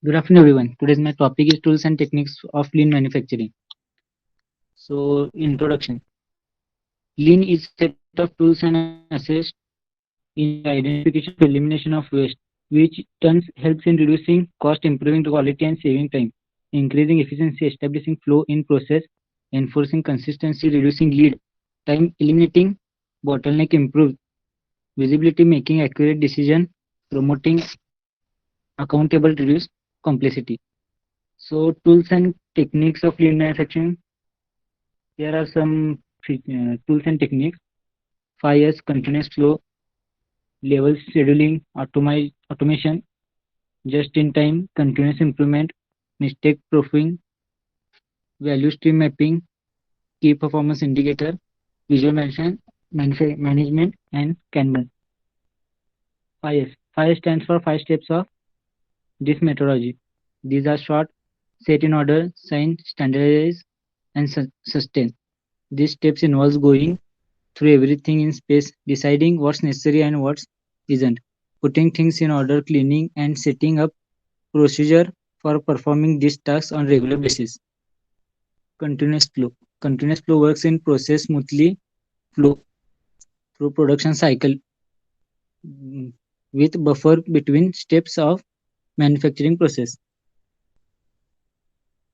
Good afternoon, everyone. Today's my topic is tools and techniques of lean manufacturing. So, introduction. Lean is set of tools and assets in the identification of elimination of waste, which turns helps in reducing cost, improving the quality, and saving time, increasing efficiency, establishing flow in process, enforcing consistency, reducing lead time, eliminating bottleneck, improve visibility, making accurate decision, promoting accountable, reduce complexity. So, tools and techniques of lean manufacturing. There are some tools and techniques: 5S, continuous flow, level scheduling, automation, just in time, continuous improvement, mistake proofing, value stream mapping, key performance indicator, visual management, and Kanban. 5S. 5 stands for 5 steps of this methodology. These are short, set in order, sign, standardize, and sustain. These steps involves going through everything in space, deciding what's necessary and what isn't, putting things in order, cleaning, and setting up procedure for performing these tasks on regular basis. Continuous flow. Continuous flow works in process smoothly flow through production cycle mm, with buffer between steps of manufacturing process.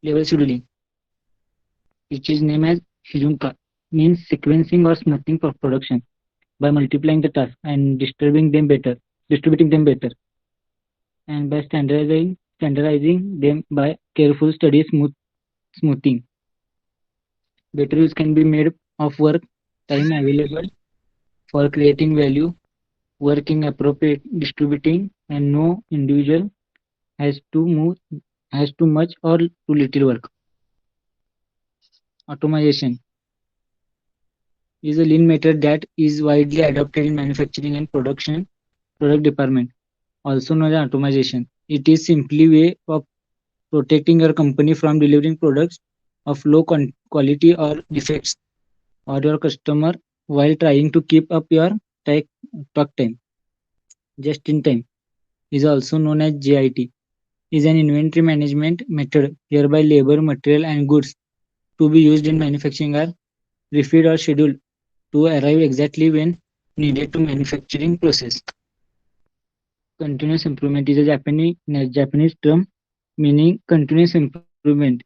Level scheduling, which is named as Shizunka, means sequencing or smoothing for production by multiplying the tasks and distributing them better, and by standardizing them by careful study smoothing. Better use can be made of work time available for creating value, working appropriate distributing, and no individual has to move has too much or too little work. Automation is a lean method that is widely adopted in manufacturing and product department, also known as automation. It is simply way of protecting your company from delivering products of low quality or defects or your customer while trying to keep up your tech talk time. Just in time is also known as JIT, is an inventory management method whereby labor, material, and goods to be used in manufacturing are refilled or scheduled to arrive exactly when needed to manufacturing process. Continuous improvement is a Japanese term meaning continuous improvement.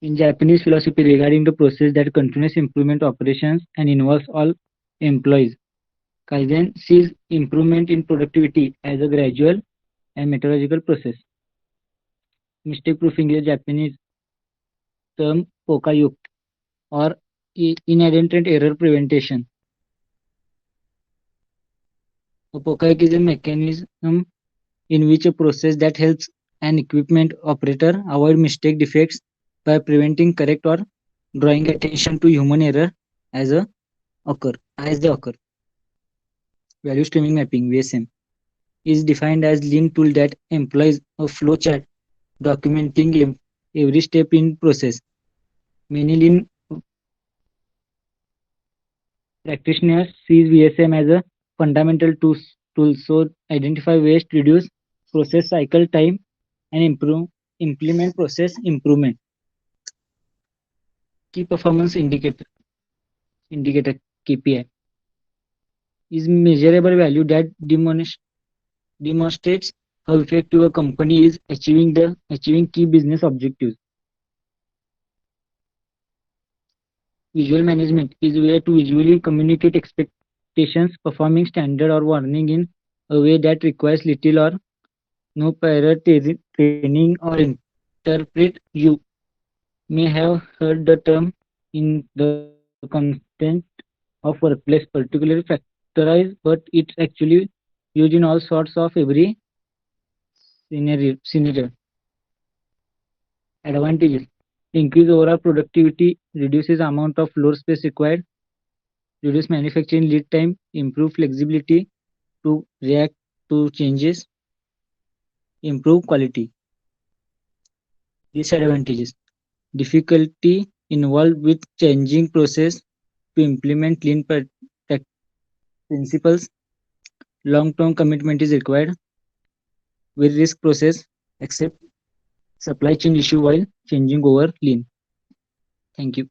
In Japanese philosophy regarding the process that continuous improvement operations and involves all employees. Kaizen sees improvement in productivity as a gradual and methodological process. Mistake proofing is a Japanese term pokayuk or inadvertent error prevention. A pokayuk is a mechanism in which a process that helps an equipment operator avoid mistake defects by preventing correct or drawing attention to human error as a as they occur. Value streaming mapping (VSM) is defined as lean tool that employs a flow chart documenting every step in process. Many lean practitioners see VSM as a fundamental tool so identify waste, reduce process cycle time, and implement process improvement. Key performance indicator KPI is measurable value that demonstrates how effective a company is achieving key business objectives. Visual management is a way to visually communicate expectations, performing standard or warning in a way that requires little or no prior training or interpret. You may have heard the term in the content of workplace, particularly factorized, but it's actually used in all sorts of every scenario. Advantages: increase overall productivity, reduces amount of floor space required, reduce manufacturing lead time, improve flexibility to react to changes, improve quality. Disadvantages: difficulty involved with changing process to implement lean principles. Long-term commitment is required with risk process. accept supply chain issue while changing over lean. Thank you.